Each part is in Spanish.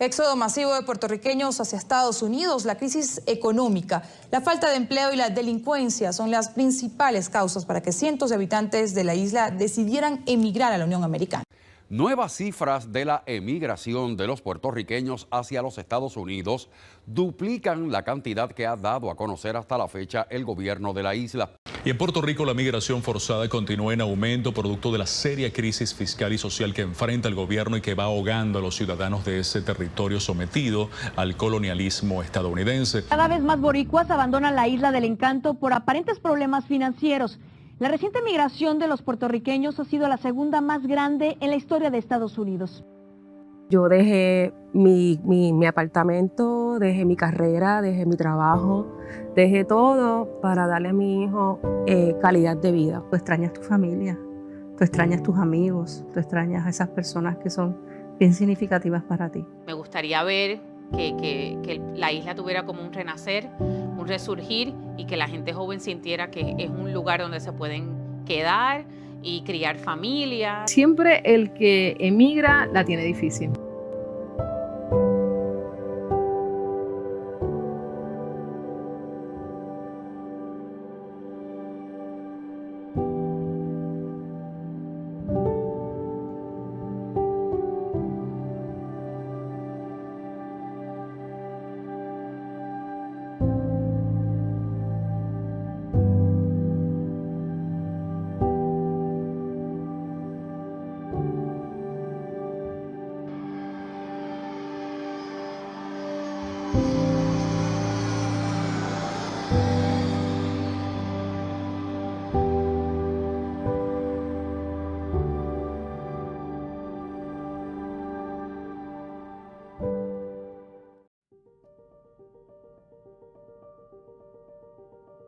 Éxodo masivo de puertorriqueños hacia Estados Unidos, la crisis económica, la falta de empleo y la delincuencia son las principales causas para que cientos de habitantes de la isla decidieran emigrar a la Unión Americana. Nuevas cifras de la emigración de los puertorriqueños hacia los Estados Unidos duplican la cantidad que ha dado a conocer hasta la fecha el gobierno de la isla. Y en Puerto Rico la migración forzada continúa en aumento producto de la seria crisis fiscal y social que enfrenta el gobierno y que va ahogando a los ciudadanos de ese territorio sometido al colonialismo estadounidense. Cada vez más boricuas abandonan la Isla del Encanto por aparentes problemas financieros. La reciente migración de los puertorriqueños ha sido la segunda más grande en la historia de Estados Unidos. Yo dejé mi apartamento, dejé mi carrera, dejé mi trabajo, dejé todo para darle a mi hijo calidad de vida. Tú extrañas tu familia, tú extrañas tus amigos, tú extrañas a esas personas que son bien significativas para ti. Me gustaría ver que la isla tuviera como un renacer, un resurgir y que la gente joven sintiera que es un lugar donde se pueden quedar y criar familias. Siempre el que emigra la tiene difícil.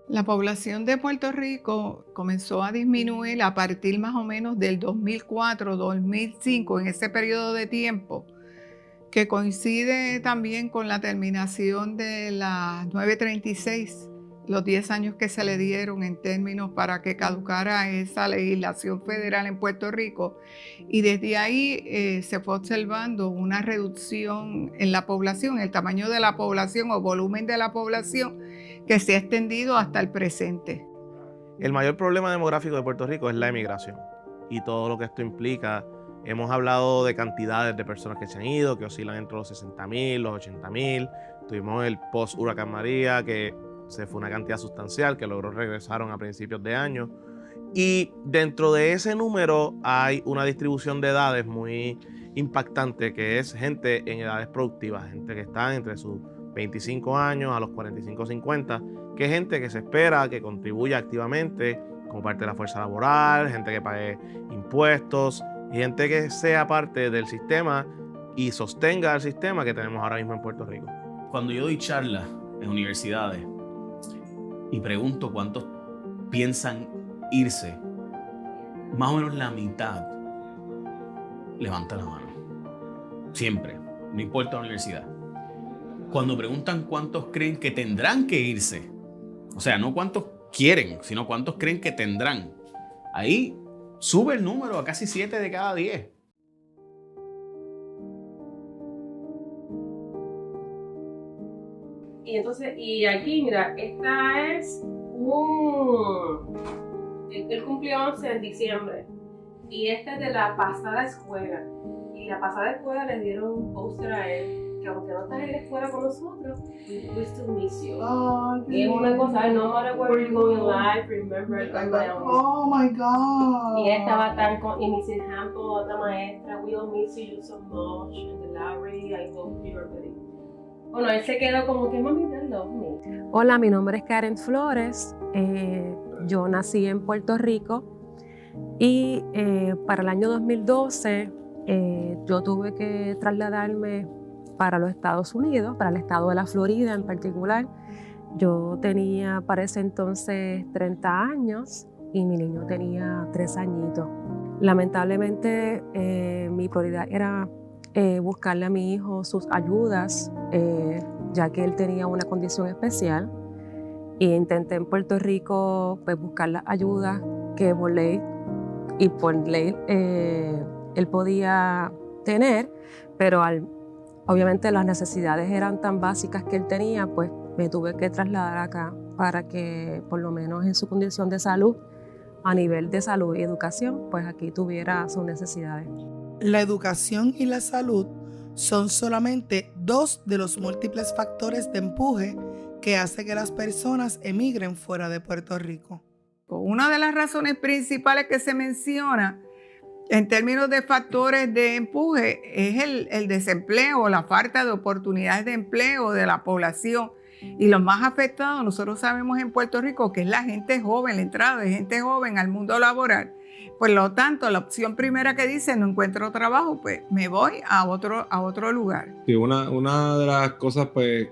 La población de Puerto Rico comenzó a disminuir a partir más o menos del 2004-2005, en ese periodo de tiempo, que coincide también con la terminación de la 936, los 10 años que se le dieron en términos para que caducara esa legislación federal en Puerto Rico. Y desde ahí se fue observando una reducción en la población, el tamaño de la población o volumen de la población, que se ha extendido hasta el presente. El mayor problema demográfico de Puerto Rico es la emigración y todo lo que esto implica. Hemos hablado de cantidades de personas que se han ido, que oscilan entre los 60,000, los 80,000. Tuvimos el post-Huracán María, que se fue una cantidad sustancial, que logró regresaron a principios de año. Y dentro de ese número hay una distribución de edades muy impactante, que es gente en edades productivas, gente que está entre sus 25 años a los 45, 50, que es gente que se espera que contribuya activamente como parte de la fuerza laboral, gente que pague impuestos y gente que sea parte del sistema y sostenga el sistema que tenemos ahora mismo en Puerto Rico. Cuando yo doy charlas en universidades y pregunto cuántos piensan irse, más o menos la mitad levanta la mano. Siempre, no importa la universidad. Cuando preguntan cuántos creen que tendrán que irse, o sea, no cuántos quieren, sino cuántos creen que tendrán, ahí sube el número a casi 7 de cada 10. Y entonces, y aquí, mira, esta es él cumplió 11 en diciembre, y esta es de la pasada escuela, y la pasada escuela le dieron un póster a él, que aunque no estás en la escuela con nosotros, we still miss you. Y es una cosa, no matter where you go in life, remember the family. Oh my God. Y estaba tan con, y Mrs. Hample, otra maestra, we all miss you so much, in the library, I hope you're ready. Bueno, él se quedó como que mami, they love me. Hola, mi nombre es Karen Flores, yo nací en Puerto Rico y para el año 2012 yo tuve que trasladarme para los Estados Unidos, para el estado de la Florida en particular. Yo tenía para ese entonces 30 años y mi niño tenía 3 añitos. Lamentablemente mi prioridad era buscarle a mi hijo sus ayudas, ya que él tenía una condición especial, e intenté en Puerto Rico pues, buscar las ayudas que por ley él podía tener, pero al obviamente las necesidades eran tan básicas que él tenía, pues me tuve que trasladar acá para que por lo menos en su condición de salud, a nivel de salud y educación, pues aquí tuviera sus necesidades. La educación y la salud son solamente dos de los múltiples factores de empuje que hace que las personas emigren fuera de Puerto Rico. Una de las razones principales que se menciona en términos de factores de empuje es el desempleo, la falta de oportunidades de empleo de la población. Y los más afectados, nosotros sabemos en Puerto Rico que es la gente joven, la entrada de gente joven al mundo laboral. Por lo tanto, la opción primera que dice, no encuentro trabajo, pues me voy a otro lugar. Sí, una de las cosas, pues,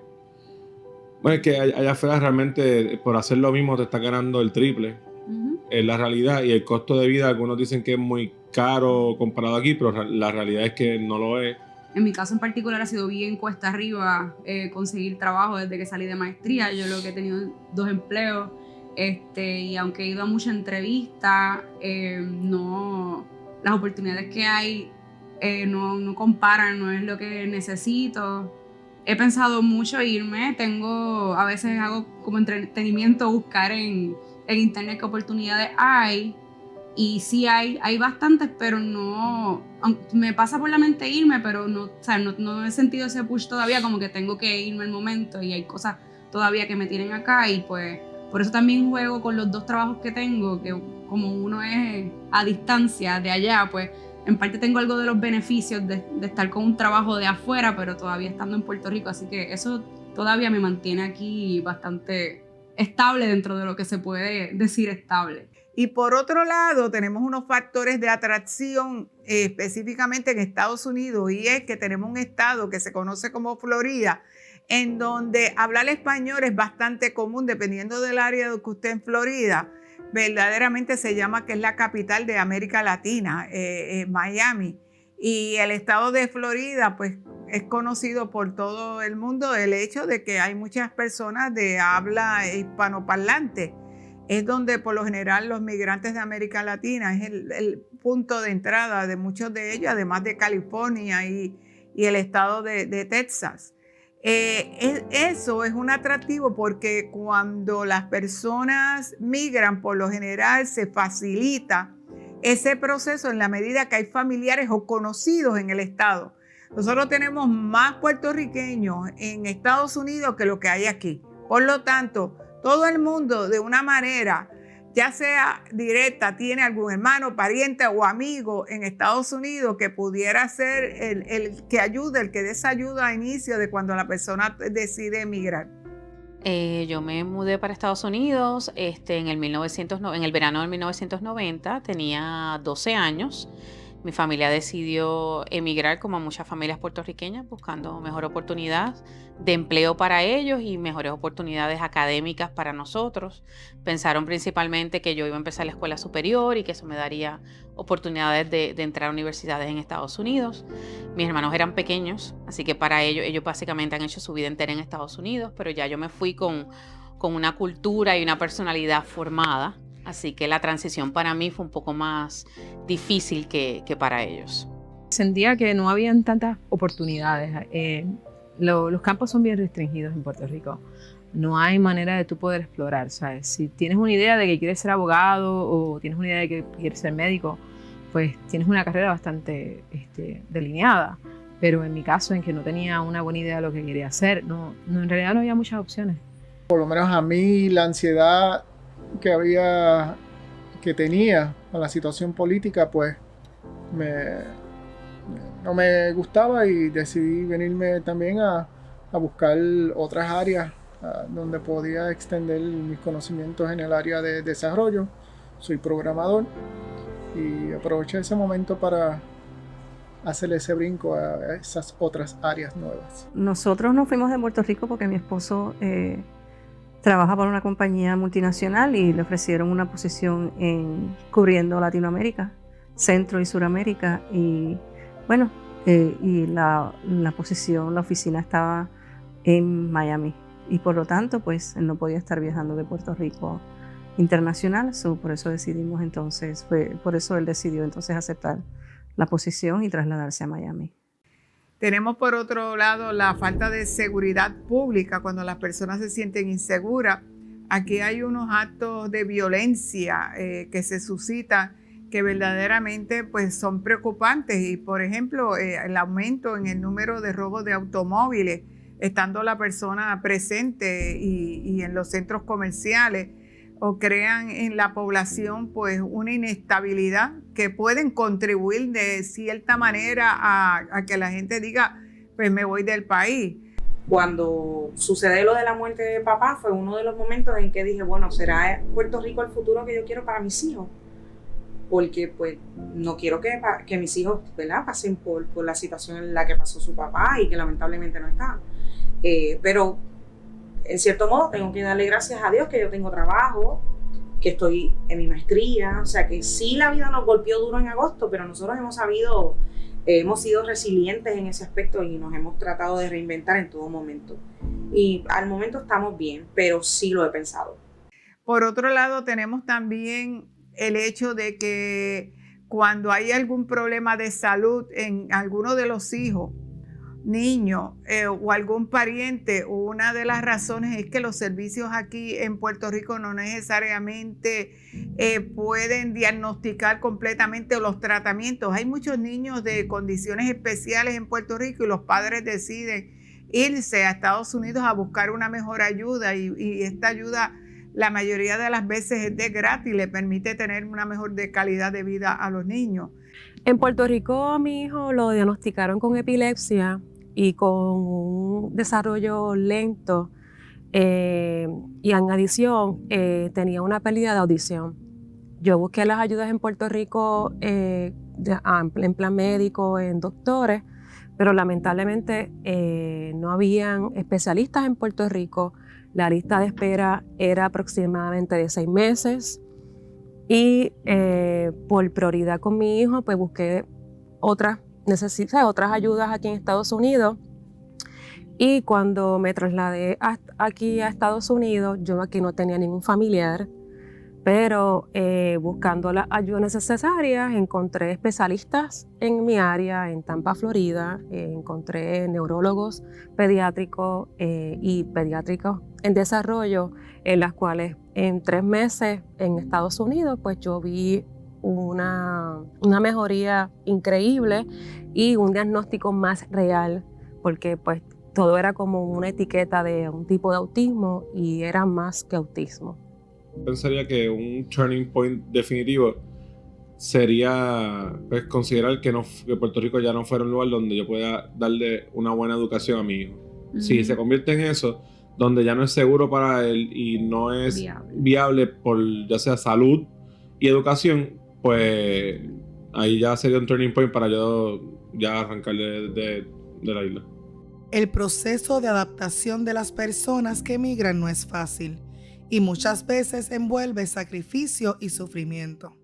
bueno, es que allá afuera realmente por hacer lo mismo te está ganando el triple. Es la realidad, y el costo de vida, algunos dicen que es muy caro comparado aquí, pero la realidad es que no lo es. En mi caso en particular ha sido bien cuesta arriba conseguir trabajo desde que salí de maestría. Yo lo que he tenido 2 empleos, y aunque he ido a muchas entrevistas, las oportunidades que hay no comparan, no es lo que necesito. He pensado mucho irme, a veces hago como entretenimiento buscar en internet qué oportunidades hay. Y sí hay bastantes, pero no, me pasa por la mente irme, pero no he sentido ese push todavía, como que tengo que irme al momento y hay cosas todavía que me tienen acá y pues por eso también juego con los 2 trabajos que tengo, que como uno es a distancia de allá, pues en parte tengo algo de los beneficios de estar con un trabajo de afuera, pero todavía estando en Puerto Rico, así que eso todavía me mantiene aquí bastante estable dentro de lo que se puede decir estable. Y por otro lado, tenemos unos factores de atracción específicamente en Estados Unidos, y es que tenemos un estado que se conoce como Florida, en donde hablar español es bastante común, dependiendo del área que usted en Florida. Verdaderamente se llama que es la capital de América Latina, Miami. Y el estado de Florida, pues, es conocido por todo el mundo el hecho de que hay muchas personas de habla hispanoparlante. Es donde por lo general los migrantes de América Latina es el punto de entrada de muchos de ellos, además de California y el estado de Texas. Eso es un atractivo porque cuando las personas migran, por lo general se facilita ese proceso en la medida que hay familiares o conocidos en el estado. Nosotros tenemos más puertorriqueños en Estados Unidos que lo que hay aquí. Por lo tanto, todo el mundo de una manera, ya sea directa, tiene algún hermano, pariente o amigo en Estados Unidos que pudiera ser el que ayude, el que desayuda a inicio de cuando la persona decide emigrar. Yo me mudé para Estados Unidos en el verano del 1990, tenía 12 años. Mi familia decidió emigrar, como muchas familias puertorriqueñas, buscando mejor oportunidad de empleo para ellos y mejores oportunidades académicas para nosotros. Pensaron principalmente que yo iba a empezar la escuela superior y que eso me daría oportunidades de entrar a universidades en Estados Unidos. Mis hermanos eran pequeños, así que para ellos básicamente han hecho su vida entera en Estados Unidos, pero ya yo me fui con una cultura y una personalidad formada. Así que la transición para mí fue un poco más difícil que para ellos. Sentía que no habían tantas oportunidades. Los campos son bien restringidos en Puerto Rico. No hay manera de tú poder explorar, ¿sabes? Si tienes una idea de que quieres ser abogado o tienes una idea de que quieres ser médico, pues tienes una carrera bastante delineada. Pero en mi caso, en que no tenía una buena idea de lo que quería hacer, en realidad no había muchas opciones. Por lo menos a mí la ansiedad que tenía con la situación política, pues no me gustaba y decidí venirme también a buscar otras áreas donde podía extender mis conocimientos en el área de desarrollo. Soy programador y aproveché ese momento para hacerle ese brinco a esas otras áreas nuevas. Nosotros nos fuimos de Puerto Rico porque mi esposo trabaja para una compañía multinacional y le ofrecieron una posición cubriendo Latinoamérica, Centro y Suramérica. Y bueno, y la posición, la oficina estaba en Miami. Y por lo tanto, pues él no podía estar viajando de Puerto Rico internacional. Por eso decidimos por eso él decidió entonces aceptar la posición y trasladarse a Miami. Tenemos por otro lado la falta de seguridad pública, cuando las personas se sienten inseguras. Aquí hay unos actos de violencia que se suscitan que verdaderamente pues, son preocupantes. Y por ejemplo, el aumento en el número de robos de automóviles, estando la persona presente y en los centros comerciales, o crean en la población pues una inestabilidad que pueden contribuir de cierta manera a que la gente diga, pues me voy del país. Cuando sucede lo de la muerte de papá fue uno de los momentos en que dije, bueno, ¿será Puerto Rico el futuro que yo quiero para mis hijos? Porque pues no quiero que mis hijos, ¿verdad?, pasen por la situación en la que pasó su papá y que lamentablemente no está. Pero en cierto modo tengo que darle gracias a Dios que yo tengo trabajo, que estoy en mi maestría, o sea que sí la vida nos golpeó duro en agosto, pero nosotros hemos sido resilientes en ese aspecto y nos hemos tratado de reinventar en todo momento. Y al momento estamos bien, pero sí lo he pensado. Por otro lado, tenemos también el hecho de que cuando hay algún problema de salud en alguno de los hijos, niño o algún pariente, una de las razones es que los servicios aquí en Puerto Rico no necesariamente pueden diagnosticar completamente los tratamientos. Hay muchos niños de condiciones especiales en Puerto Rico y los padres deciden irse a Estados Unidos a buscar una mejor ayuda y esta ayuda la mayoría de las veces es de gratis y le permite tener una mejor calidad de vida a los niños. En Puerto Rico a mi hijo lo diagnosticaron con epilepsia y con un desarrollo lento y en adición tenía una pérdida de audición. Yo busqué las ayudas en Puerto Rico en plan médico, en doctores, pero lamentablemente no habían especialistas en Puerto Rico. La lista de espera era aproximadamente de 6 meses y por prioridad con mi hijo pues busqué otras ayudas aquí en Estados Unidos. Y cuando me trasladé aquí a Estados Unidos, yo aquí no tenía ningún familiar, pero buscando las ayudas necesarias encontré especialistas en mi área, en Tampa, Florida. Encontré neurólogos pediátricos y pediátricos en desarrollo, en las cuales en 3 meses en Estados Unidos pues yo vi una mejoría increíble y un diagnóstico más real, porque pues todo era como una etiqueta de un tipo de autismo y era más que autismo. Pensaría que un turning point definitivo sería pues, considerar que Puerto Rico ya no fuera un lugar donde yo pueda darle una buena educación a mi hijo. Si se convierte en eso, donde ya no es seguro para él y no es viable por ya sea salud y educación, pues ahí ya sería un turning point para yo ya arrancar de la isla. El proceso de adaptación de las personas que emigran no es fácil y muchas veces envuelve sacrificio y sufrimiento.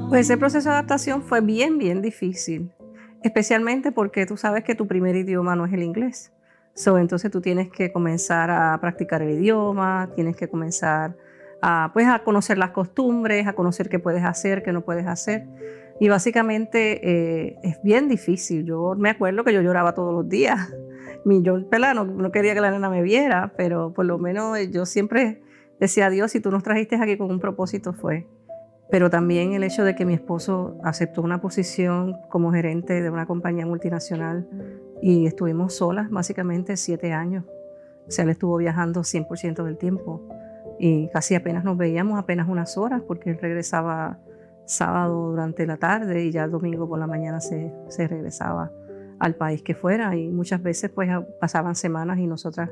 Pues ese proceso de adaptación fue bien difícil, especialmente porque tú sabes que tu primer idioma no es el inglés. Entonces tú tienes que comenzar a practicar el idioma, tienes que comenzar a conocer las costumbres, a conocer qué puedes hacer, qué no puedes hacer. Y básicamente es bien difícil. Yo me acuerdo que yo lloraba todos los días. Yo no quería que la nena me viera, pero por lo menos yo siempre decía, Dios, si tú nos trajiste aquí con un propósito fue. Pero también el hecho de que mi esposo aceptó una posición como gerente de una compañía multinacional y estuvimos solas básicamente 7 años. O sea, él estuvo viajando 100% del tiempo y casi apenas nos veíamos, apenas unas horas, porque él regresaba sábado durante la tarde y ya el domingo por la mañana se regresaba al país que fuera, y muchas veces pues pasaban semanas y nosotras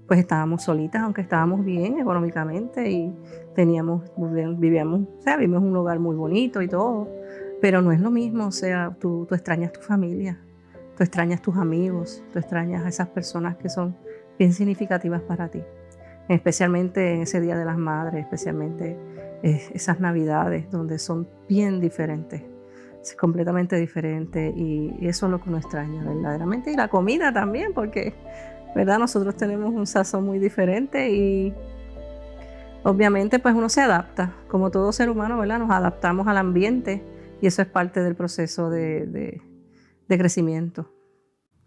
pues estábamos solitas, aunque estábamos bien económicamente y vivíamos en un lugar muy bonito y todo, pero no es lo mismo. O sea, tú extrañas tu familia, tú extrañas tus amigos, tú extrañas a esas personas que son bien significativas para ti, especialmente en ese Día de las Madres, especialmente esas Navidades donde son bien diferentes es completamente diferente y eso es lo que uno extraña verdaderamente. Y la comida también, porque, ¿verdad? Nosotros tenemos un sazón muy diferente y obviamente pues uno se adapta. Como todo ser humano, ¿verdad? Nos adaptamos al ambiente y eso es parte del proceso de crecimiento.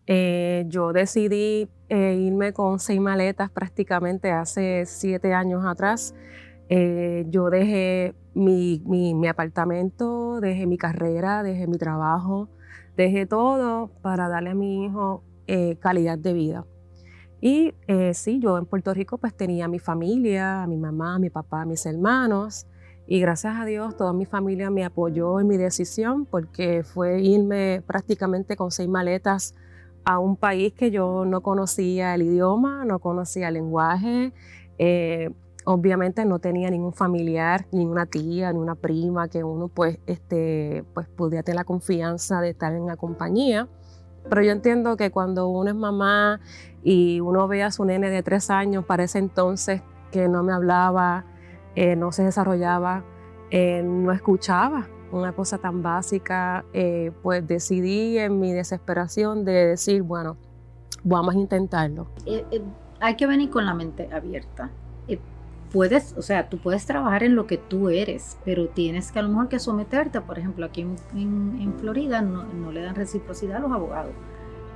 Yo decidí irme con 6 maletas prácticamente hace 7 años atrás. Yo dejé mi apartamento, dejé mi carrera, dejé mi trabajo, dejé todo para darle a mi hijo calidad de vida. Y sí, yo en Puerto Rico pues tenía a mi familia, a mi mamá, a mi papá, a mis hermanos, y gracias a Dios toda mi familia me apoyó en mi decisión porque fue irme prácticamente con 6 maletas a un país que yo no conocía el idioma, no conocía el lenguaje. Obviamente no tenía ningún familiar, ni una tía, ni una prima que uno pues pudiera tener la confianza de estar en la compañía. Pero yo entiendo que cuando uno es mamá y uno ve a su nene de 3 años para ese entonces que no me hablaba, no se desarrollaba, no escuchaba una cosa tan básica, pues decidí en mi desesperación de decir, bueno, vamos a intentarlo. Hay que venir con la mente abierta. Tú puedes trabajar en lo que tú eres, pero tienes que a lo mejor que someterte. Por ejemplo, aquí en Florida no le dan reciprocidad a los abogados.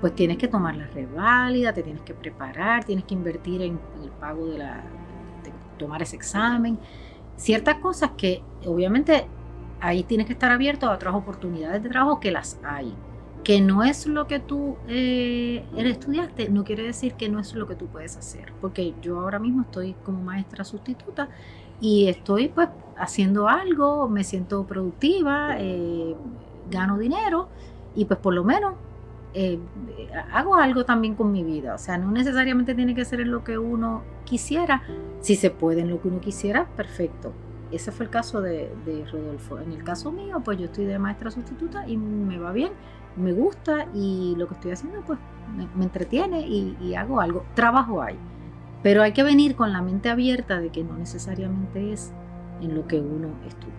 Pues tienes que tomar la reválida, te tienes que preparar, tienes que invertir en el pago de tomar ese examen. Ciertas cosas que obviamente ahí tienes que estar abierto a otras oportunidades de trabajo que las hay. Que no es lo que tú estudiaste, no quiere decir que no es lo que tú puedes hacer. Porque yo ahora mismo estoy como maestra sustituta y estoy pues haciendo algo, me siento productiva, gano dinero y pues por lo menos hago algo también con mi vida. O sea, no necesariamente tiene que ser en lo que uno quisiera. Si se puede en lo que uno quisiera, perfecto. Ese fue el caso de Rodolfo. En el caso mío, pues yo estoy de maestra sustituta y me va bien, me gusta y lo que estoy haciendo pues me entretiene y hago algo. Trabajo hay, pero hay que venir con la mente abierta de que no necesariamente es en lo que uno estudia.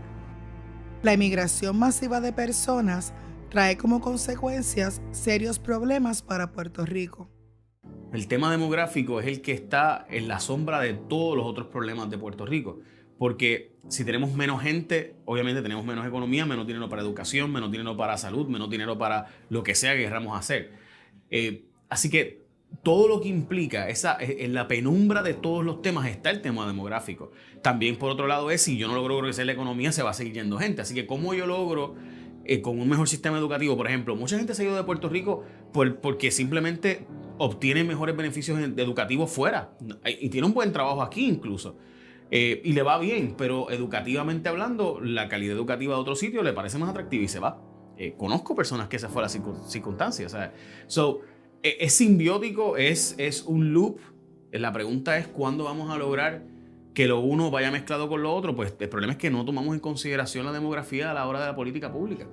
La inmigración masiva de personas trae como consecuencias serios problemas para Puerto Rico. El tema demográfico es el que está en la sombra de todos los otros problemas de Puerto Rico. Porque si tenemos menos gente, obviamente tenemos menos economía, menos dinero para educación, menos dinero para salud, menos dinero para lo que sea que queramos hacer. Así que todo lo que implica, en la penumbra de todos los temas está el tema demográfico. También por otro lado si yo no logro crecer la economía, se va a seguir yendo gente. Así que ¿cómo yo logro con un mejor sistema educativo? Por ejemplo, mucha gente se ha ido de Puerto Rico porque simplemente obtiene mejores beneficios educativos fuera. Y tiene un buen trabajo aquí incluso. Y le va bien, pero educativamente hablando, la calidad educativa de otro sitio le parece más atractiva y se va. Conozco personas que esa fue la circunstancia. O sea, es simbiótico, es un loop. La pregunta es cuándo vamos a lograr que lo uno vaya mezclado con lo otro. Pues el problema es que no tomamos en consideración la demografía a la hora de la política pública.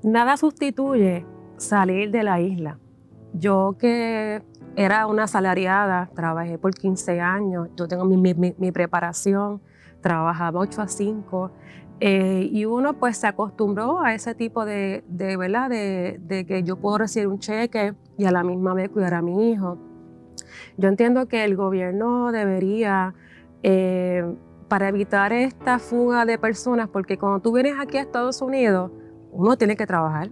Nada sustituye salir de la isla. Yo que era una asalariada, trabajé por 15 años, yo tengo mi preparación, trabajaba 8 a 5 y uno pues se acostumbró a ese tipo de que yo puedo recibir un cheque y a la misma vez cuidar a mi hijo. Yo entiendo que el gobierno debería, para evitar esta fuga de personas, porque cuando tú vienes aquí a Estados Unidos, uno tiene que trabajar,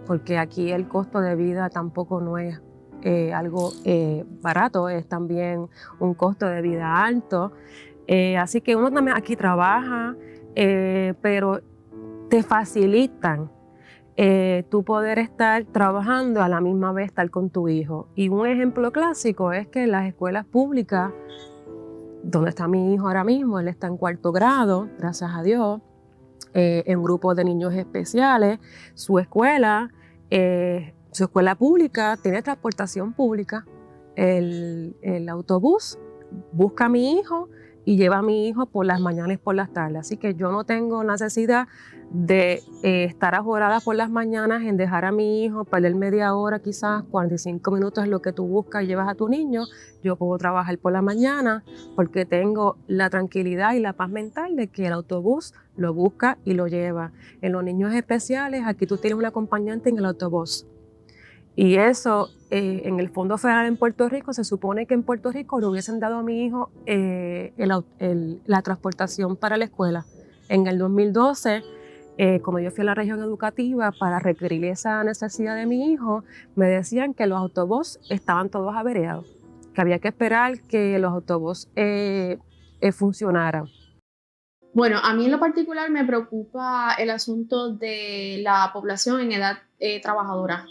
porque aquí el costo de vida tampoco no es algo barato, es también un costo de vida alto. Así que uno también aquí trabaja, pero te facilitan tú poder estar trabajando a la misma vez estar con tu hijo. Y un ejemplo clásico es que en las escuelas públicas, donde está mi hijo ahora mismo, él está en 4º grado, gracias a Dios, en grupos de niños especiales, su escuela pública tiene transportación pública, el autobús busca a mi hijo y lleva a mi hijo por las mañanas y por las tardes. Así que yo no tengo necesidad de estar ajorada por las mañaas en dejar a mi hijo, perder media hora, quizás 45 minutos es lo que tú buscas y llevas a tu niño. Yo puedo trabajar por la mañana porque tengo la tranquilidad y la paz mental de que el autobús lo busca y lo lleva. En los niños especiales, aquí tú tienes un acompañante en el autobús. Y eso, en el Fondo Federal en Puerto Rico, se supone que en Puerto Rico le hubiesen dado a mi hijo la transportación para la escuela. En el 2012, cuando yo fui a la región educativa para requerir esa necesidad de mi hijo, me decían que los autobuses estaban todos averiados, que había que esperar que los autobuses funcionaran. Bueno, a mí en lo particular me preocupa el asunto de la población en edad trabajadora.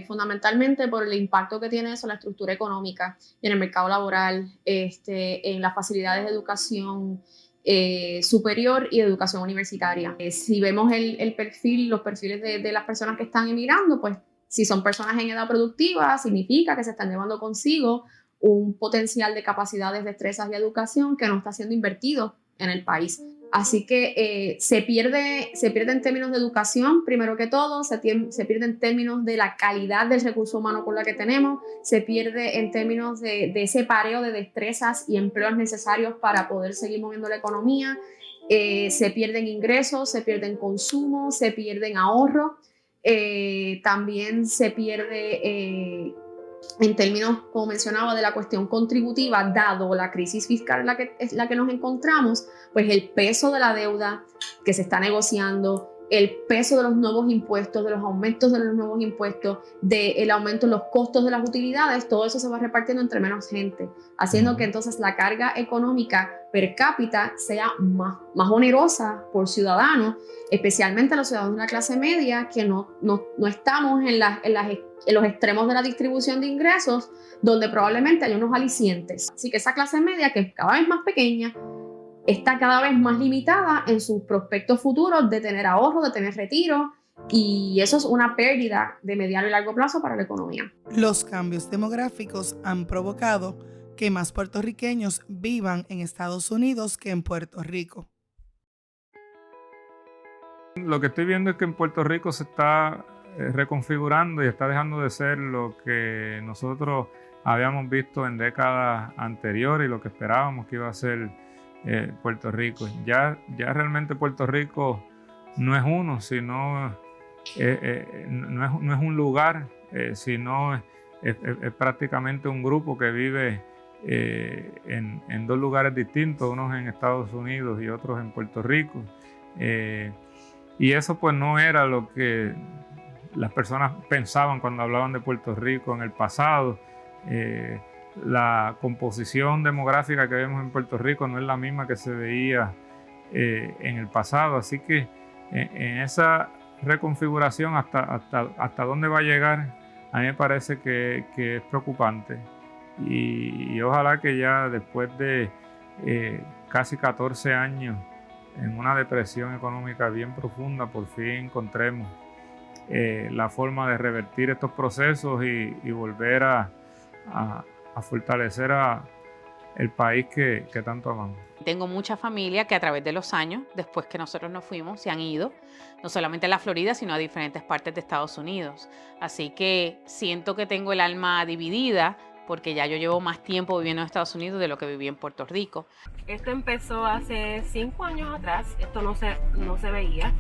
Fundamentalmente por el impacto que tiene eso en la estructura económica, en el mercado laboral, en las facilidades de educación superior y de educación universitaria. Si vemos los perfiles de las personas que están emigrando, pues si son personas en edad productiva, significa que se están llevando consigo un potencial de capacidades, destrezas y educación que no está siendo invertido en el país. Así que se pierde en términos de educación, primero que todo, se pierde en términos de la calidad del recurso humano con la que tenemos, se pierde en términos de ese pareo de destrezas y empleos necesarios para poder seguir moviendo la economía, se pierden ingresos, se pierden consumo, se pierden ahorro, también se pierde en términos, como mencionaba, de la cuestión contributiva, dado la crisis fiscal en la que nos encontramos, pues el peso de la deuda que se está negociando, el peso de los nuevos impuestos, de los aumentos de los nuevos impuestos, del aumento en los costos de las utilidades, todo eso se va repartiendo entre menos gente, haciendo que entonces la carga económica per cápita sea más onerosa por ciudadanos, especialmente los ciudadanos de la clase media, que no estamos en los extremos de la distribución de ingresos, donde probablemente hay unos alicientes. Así que esa clase media, que es cada vez más pequeña, está cada vez más limitada en sus prospectos futuros de tener ahorro, de tener retiro, y eso es una pérdida de mediano y largo plazo para la economía. Los cambios demográficos han provocado que más puertorriqueños vivan en Estados Unidos que en Puerto Rico. Lo que estoy viendo es que en Puerto Rico se está reconfigurando y está dejando de ser lo que nosotros habíamos visto en décadas anteriores y lo que esperábamos que iba a ser Puerto Rico. Ya realmente Puerto Rico no es uno, sino no es un lugar, sino es prácticamente un grupo que vive en dos lugares distintos, unos en Estados Unidos y otros en Puerto Rico. Y eso pues no era lo que las personas pensaban cuando hablaban de Puerto Rico en el pasado. La composición demográfica que vemos en Puerto Rico no es la misma que se veía en el pasado, así que en esa reconfiguración hasta dónde va a llegar, a mí me parece que es preocupante y ojalá que ya después de casi 14 años en una depresión económica bien profunda, por fin encontremos la forma de revertir estos procesos y volver a fortalecer el país que tanto amamos. Tengo mucha familia que a través de los años, después que nosotros nos fuimos, se han ido, no solamente a la Florida, sino a diferentes partes de Estados Unidos. Así que siento que tengo el alma dividida, porque ya yo llevo más tiempo viviendo en Estados Unidos de lo que viví en Puerto Rico. Esto empezó hace 5 años atrás, esto no se veía.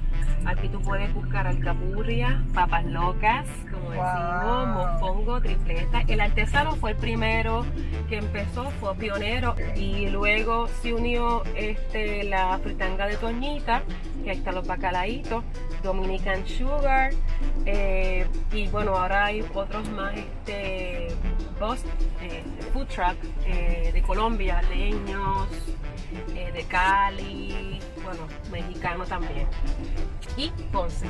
Aquí tú puedes buscar alcapurria, papas locas, como decimos, mofongo, tripleta. El artesano fue el primero que empezó, fue pionero, y luego se unió la fritanga de Toñita, que ahí están los bacalaitos, Dominican Sugar, y bueno, ahora hay otros más, food truck de Colombia, leños, de Cali, bueno, mexicano también, y Ponce.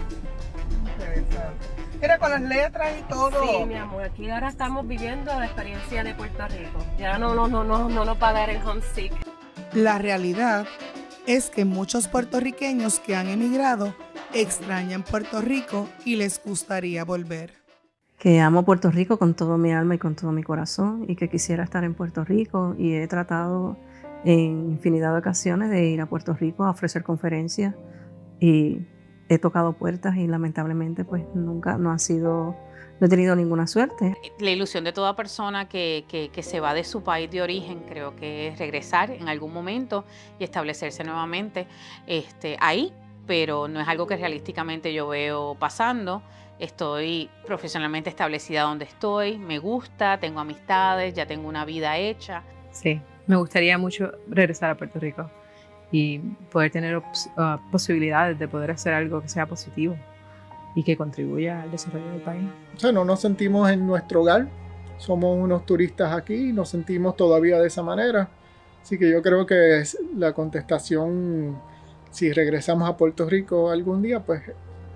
Era con las letras y todo. Sí, mi amor, aquí ahora estamos viviendo la experiencia de Puerto Rico. Ya no nos va a dar el homesick. La realidad es que muchos puertorriqueños que han emigrado extrañan Puerto Rico y les gustaría volver. Que amo Puerto Rico con todo mi alma y con todo mi corazón y que quisiera estar en Puerto Rico, y he tratado en infinidad de ocasiones de ir a Puerto Rico a ofrecer conferencias y he tocado puertas y lamentablemente pues nunca no he tenido ninguna suerte. La ilusión de toda persona que se va de su país de origen creo que es regresar en algún momento y establecerse nuevamente ahí, pero no es algo que realísticamente yo veo pasando. Estoy profesionalmente establecida donde estoy, me gusta, tengo amistades, ya tengo una vida hecha. Sí, me gustaría mucho regresar a Puerto Rico y poder tener posibilidades de poder hacer algo que sea positivo y que contribuya al desarrollo del país. O sea, no nos sentimos en nuestro hogar, somos unos turistas aquí y nos sentimos todavía de esa manera. Así que yo creo que la contestación, si regresamos a Puerto Rico algún día, pues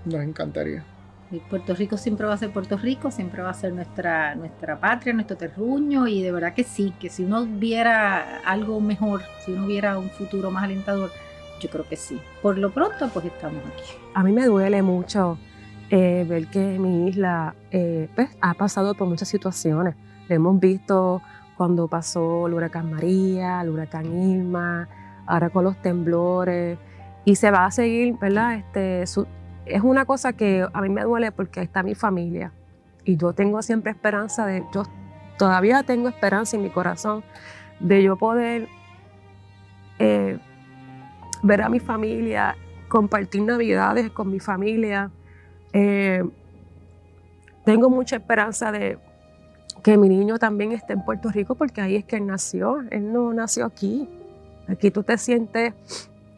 nos encantaría. Y Puerto Rico siempre va a ser Puerto Rico, siempre va a ser nuestra patria, nuestro terruño, y de verdad que sí, que si uno viera algo mejor, si uno viera un futuro más alentador, yo creo que sí. Por lo pronto, pues estamos aquí. A mí me duele mucho ver que mi isla pues, ha pasado por muchas situaciones. Lo hemos visto cuando pasó el huracán María, el huracán Irma, ahora con los temblores, y se va a seguir, ¿verdad? Es una cosa que a mí me duele porque ahí está mi familia y yo tengo siempre esperanza yo todavía tengo esperanza en mi corazón de yo poder ver a mi familia, compartir navidades con mi familia. Tengo mucha esperanza de que mi niño también esté en Puerto Rico porque ahí es que él nació, él no nació aquí. Aquí tú te sientes,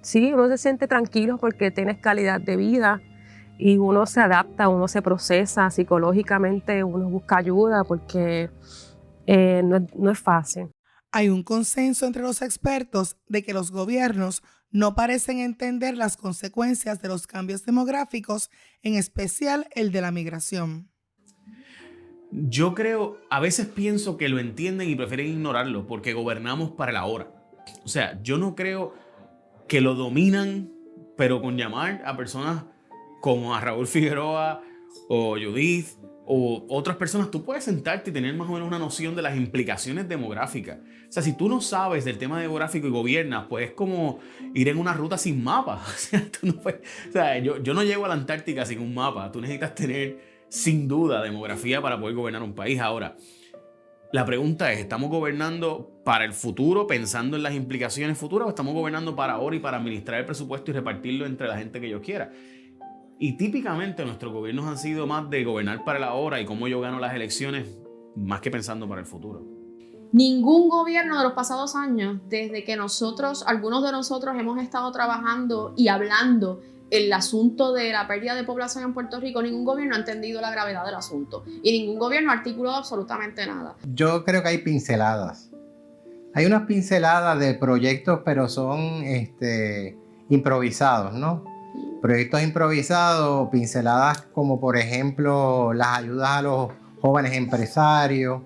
sí, uno se siente tranquilo porque tienes calidad de vida. Y uno se adapta, uno se procesa psicológicamente, uno busca ayuda porque no es fácil. Hay un consenso entre los expertos de que los gobiernos no parecen entender las consecuencias de los cambios demográficos, en especial el de la migración. Yo creo, a veces pienso que lo entienden y prefieren ignorarlo porque gobernamos para el ahora. O sea, yo no creo que lo dominan, pero con llamar a personas como a Raúl Figueroa o Judith o otras personas, tú puedes sentarte y tener más o menos una noción de las implicaciones demográficas. O sea, si tú no sabes del tema demográfico y gobiernas, pues es como ir en una ruta sin mapa. O sea, yo no llego a la Antártica sin un mapa. Tú necesitas tener, sin duda, demografía para poder gobernar un país. Ahora, la pregunta es, ¿estamos gobernando para el futuro, pensando en las implicaciones futuras, o estamos gobernando para ahora y para administrar el presupuesto y repartirlo entre la gente que yo quiera? Y típicamente nuestros gobiernos han sido más de gobernar para el ahora y cómo yo gano las elecciones, más que pensando para el futuro. Ningún gobierno de los pasados años, desde que algunos de nosotros hemos estado trabajando y hablando el asunto de la pérdida de población en Puerto Rico, ningún gobierno ha entendido la gravedad del asunto y ningún gobierno ha articulado absolutamente nada. Yo creo que hay pinceladas. Hay unas pinceladas de proyectos, pero son improvisados, ¿no? Proyectos improvisados, pinceladas como por ejemplo las ayudas a los jóvenes empresarios,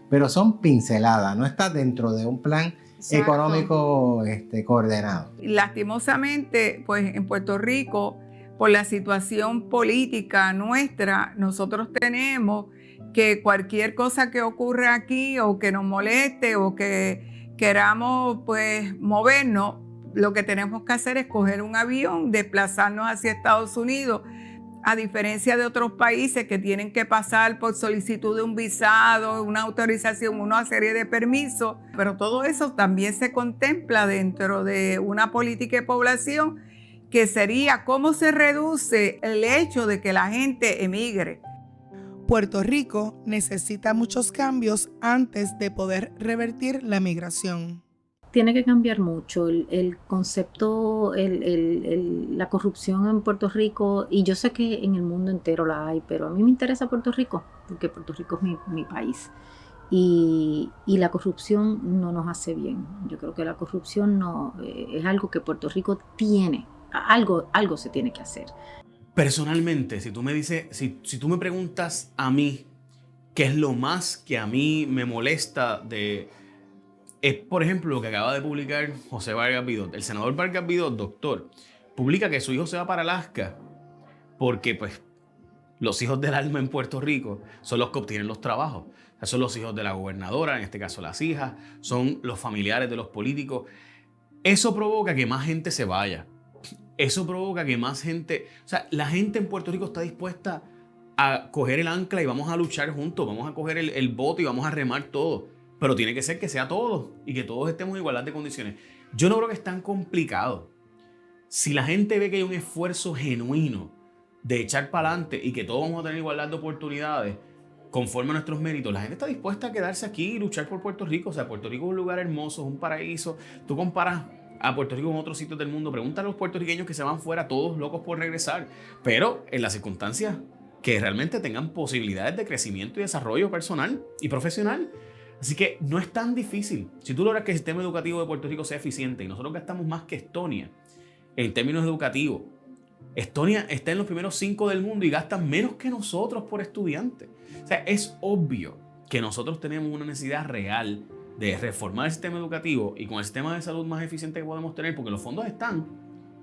pero son pinceladas, no está dentro de un plan económico coordenado. Lastimosamente, pues en Puerto Rico, por la situación política nuestra, nosotros tenemos que cualquier cosa que ocurra aquí o que nos moleste o que queramos pues movernos, lo que tenemos que hacer es coger un avión, desplazarnos hacia Estados Unidos, a diferencia de otros países que tienen que pasar por solicitud de un visado, una autorización, una serie de permisos, pero todo eso también se contempla dentro de una política de población que sería cómo se reduce el hecho de que la gente emigre. Puerto Rico necesita muchos cambios antes de poder revertir la migración. Tiene que cambiar mucho el concepto, la corrupción en Puerto Rico, y yo sé que en el mundo entero la hay, pero a mí me interesa Puerto Rico, porque Puerto Rico es mi país, y la corrupción no nos hace bien. Yo creo que la corrupción no es algo que Puerto Rico tiene, algo se tiene que hacer. Personalmente, si tú me preguntas a mí, ¿qué es lo más que a mí me molesta es, por ejemplo, lo que acaba de publicar José Vargas Vidot. El senador Vargas Vidot, doctor, publica que su hijo se va para Alaska porque, pues, los hijos del alma en Puerto Rico son los que obtienen los trabajos. O sea, son los hijos de la gobernadora, en este caso las hijas, son los familiares de los políticos. eso provoca que más gente se vaya. Eso provoca que más gente... O sea, la gente en Puerto Rico está dispuesta a coger el ancla y vamos a luchar juntos, vamos a coger el bote y vamos a remar todo. Pero tiene que ser que sea todos y que todos estemos en igualdad de condiciones. Yo no creo que es tan complicado. Si la gente ve que hay un esfuerzo genuino de echar para adelante y que todos vamos a tener igualdad de oportunidades conforme a nuestros méritos, la gente está dispuesta a quedarse aquí y luchar por Puerto Rico. O sea, Puerto Rico es un lugar hermoso, es un paraíso. Tú comparas a Puerto Rico con otros sitios del mundo, pregúntale a los puertorriqueños que se van fuera, todos locos por regresar, pero en las circunstancias que realmente tengan posibilidades de crecimiento y desarrollo personal y profesional. Así que no es tan difícil. Si tú logras que el sistema educativo de Puerto Rico sea eficiente, y nosotros gastamos más que Estonia en términos educativos. Estonia está en los primeros 5 del mundo y gasta menos que nosotros por estudiante. O sea, es obvio que nosotros tenemos una necesidad real de reformar el sistema educativo y con el sistema de salud más eficiente que podemos tener, porque los fondos están.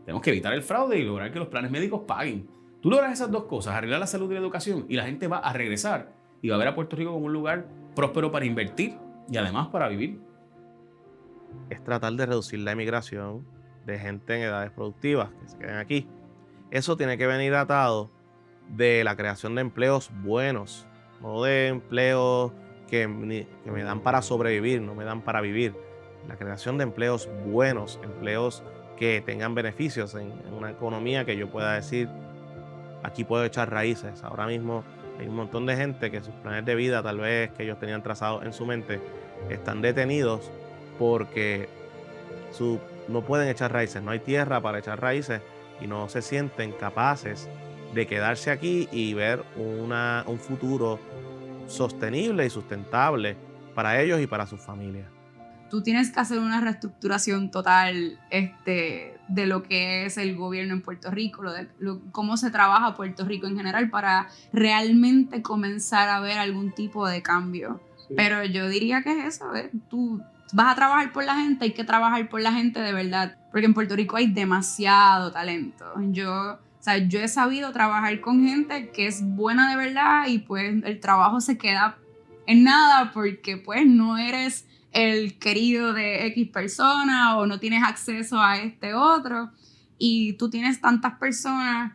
Tenemos que evitar el fraude y lograr que los planes médicos paguen. Tú logras esas dos cosas, arreglar la salud y la educación, y la gente va a regresar y va a ver a Puerto Rico como un lugar próspero para invertir y además para vivir. Es tratar de reducir la emigración de gente en edades productivas que se queden aquí. Eso tiene que venir atado de la creación de empleos buenos, no de empleos que me dan para sobrevivir, no me dan para vivir. La creación de empleos buenos, empleos que tengan beneficios en una economía que yo pueda decir, aquí puedo echar raíces. Ahora mismo hay un montón de gente que sus planes de vida, tal vez que ellos tenían trazados en su mente, están detenidos porque no pueden echar raíces, no hay tierra para echar raíces y no se sienten capaces de quedarse aquí y ver un futuro sostenible y sustentable para ellos y para sus familias. Tú tienes que hacer una reestructuración total de lo que es el gobierno en Puerto Rico, cómo se trabaja Puerto Rico en general para realmente comenzar a ver algún tipo de cambio. Sí. Pero yo diría que es eso, tú vas a trabajar por la gente, hay que trabajar por la gente de verdad, porque en Puerto Rico hay demasiado talento. Yo he sabido trabajar con gente que es buena de verdad y pues el trabajo se queda en nada porque pues no eres el querido de X persona o no tienes acceso a este otro y tú tienes tantas personas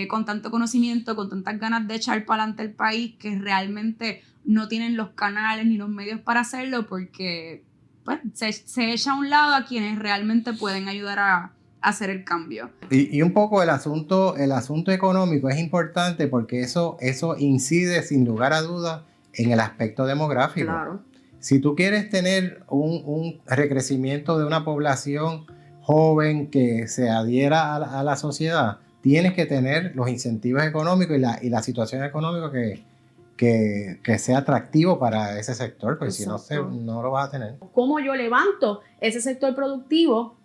con tanto conocimiento, con tantas ganas de echar para adelante el país que realmente no tienen los canales ni los medios para hacerlo porque pues, se echa a un lado a quienes realmente pueden ayudar a hacer el cambio. Y un poco el asunto económico es importante porque eso incide sin lugar a dudas en el aspecto demográfico. Claro. Si tú quieres tener un recrecimiento de una población joven que se adhiera a la sociedad, tienes que tener los incentivos económicos y la situación económica que sea atractivo para ese sector, porque si no, no lo vas a tener. ¿Cómo yo levanto ese sector productivo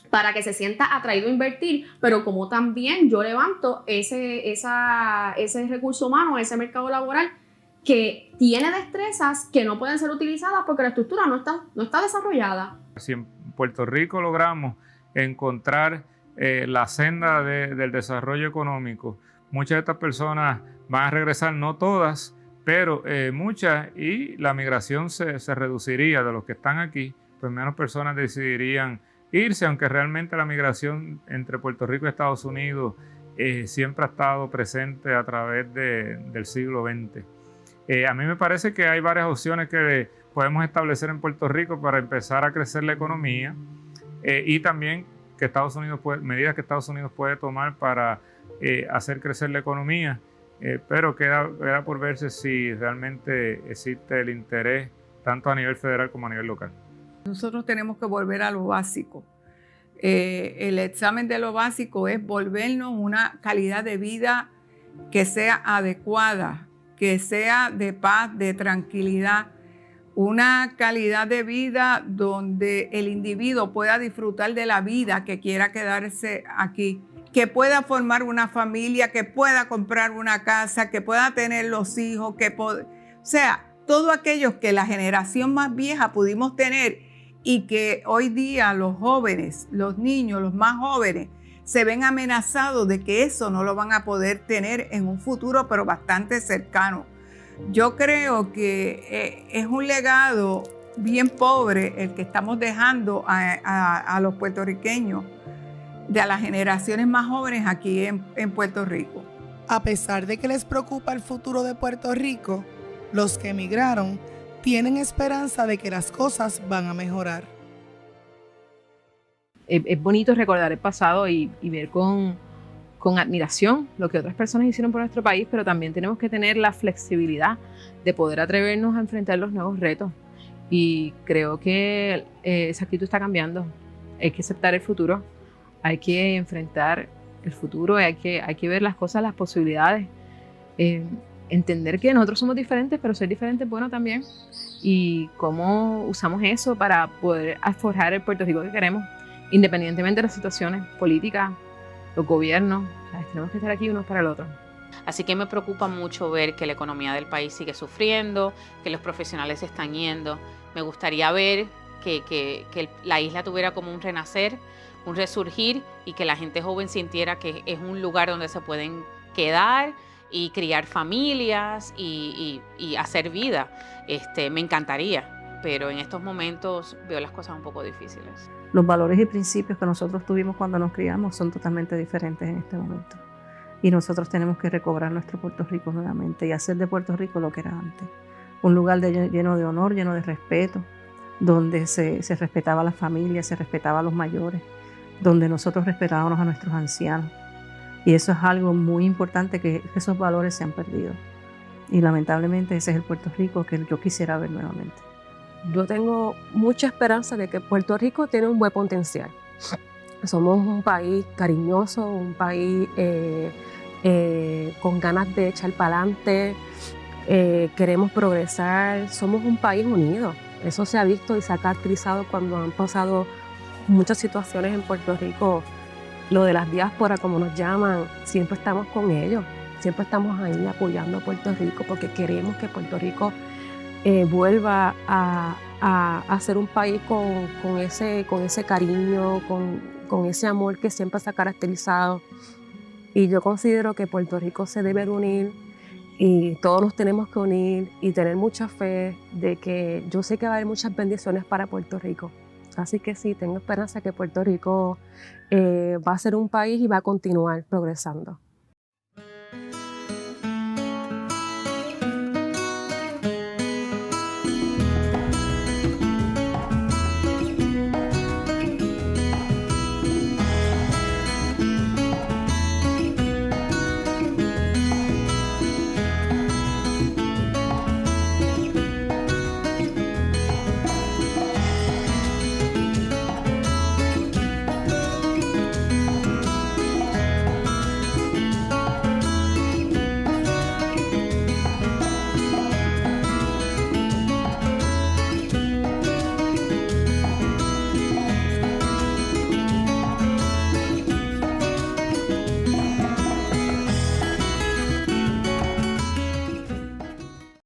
para que se sienta atraído a invertir, pero como también yo levanto ese recurso humano, ese mercado laboral que tiene destrezas que no pueden ser utilizadas porque la estructura no está desarrollada? Si en Puerto Rico logramos encontrar la senda del desarrollo económico, muchas de estas personas van a regresar, no todas, pero muchas, y la migración se reduciría de los que están aquí, pues menos personas decidirían irse, aunque realmente la migración entre Puerto Rico y Estados Unidos siempre ha estado presente a través del siglo XX. A mí me parece que hay varias opciones que podemos establecer en Puerto Rico para empezar a crecer la economía y también que medidas que Estados Unidos puede tomar para hacer crecer la economía, pero queda por verse si realmente existe el interés tanto a nivel federal como a nivel local. Nosotros tenemos que volver a lo básico. El examen de lo básico es volvernos una calidad de vida que sea adecuada, que sea de paz, de tranquilidad, una calidad de vida donde el individuo pueda disfrutar de la vida, que quiera quedarse aquí, que pueda formar una familia, que pueda comprar una casa, que pueda tener los hijos, o sea, todo aquello que la generación más vieja pudimos tener y que hoy día los jóvenes, los niños, los más jóvenes, se ven amenazados de que eso no lo van a poder tener en un futuro, pero bastante cercano. Yo creo que es un legado bien pobre el que estamos dejando a los puertorriqueños, de las generaciones más jóvenes aquí en Puerto Rico. A pesar de que les preocupa el futuro de Puerto Rico, los que emigraron tienen esperanza de que las cosas van a mejorar. Es bonito recordar el pasado y ver con admiración lo que otras personas hicieron por nuestro país, pero también tenemos que tener la flexibilidad de poder atrevernos a enfrentar los nuevos retos. Y creo que esa actitud está cambiando. Hay que aceptar el futuro, hay que enfrentar el futuro, hay que ver las cosas, las posibilidades, entender que nosotros somos diferentes, pero ser diferentes es bueno también, y cómo usamos eso para poder forjar el Puerto Rico que queremos, independientemente de las situaciones políticas, los gobiernos. ¿Sabes? Tenemos que estar aquí unos para el otro. Así que me preocupa mucho ver que la economía del país sigue sufriendo, que los profesionales se están yendo. Me gustaría ver que la isla tuviera como un renacer, un resurgir, y que la gente joven sintiera que es un lugar donde se pueden quedar y criar familias y hacer vida. Me encantaría, pero en estos momentos veo las cosas un poco difíciles. Los valores y principios que nosotros tuvimos cuando nos criamos son totalmente diferentes en este momento. Y nosotros tenemos que recobrar nuestro Puerto Rico nuevamente y hacer de Puerto Rico lo que era antes. Un lugar lleno de honor, lleno de respeto, donde se respetaba a las familias, se respetaba a los mayores, donde nosotros respetábamos a nuestros ancianos. Y eso es algo muy importante, que esos valores se han perdido. Y lamentablemente ese es el Puerto Rico que yo quisiera ver nuevamente. Yo tengo mucha esperanza de que Puerto Rico tiene un buen potencial. Somos un país cariñoso, un país con ganas de echar para adelante, queremos progresar, somos un país unido. Eso se ha visto y se ha caracterizado cuando han pasado muchas situaciones en Puerto Rico. Lo de las diásporas, como nos llaman, siempre estamos con ellos, siempre estamos ahí apoyando a Puerto Rico, porque queremos que Puerto Rico vuelva a ser un país con ese cariño, con ese amor que siempre se ha caracterizado. Y yo considero que Puerto Rico se debe de unir, y todos nos tenemos que unir y tener mucha fe de que yo sé que va a haber muchas bendiciones para Puerto Rico. Así que sí, tengo esperanza que Puerto Rico va a ser un país y va a continuar progresando.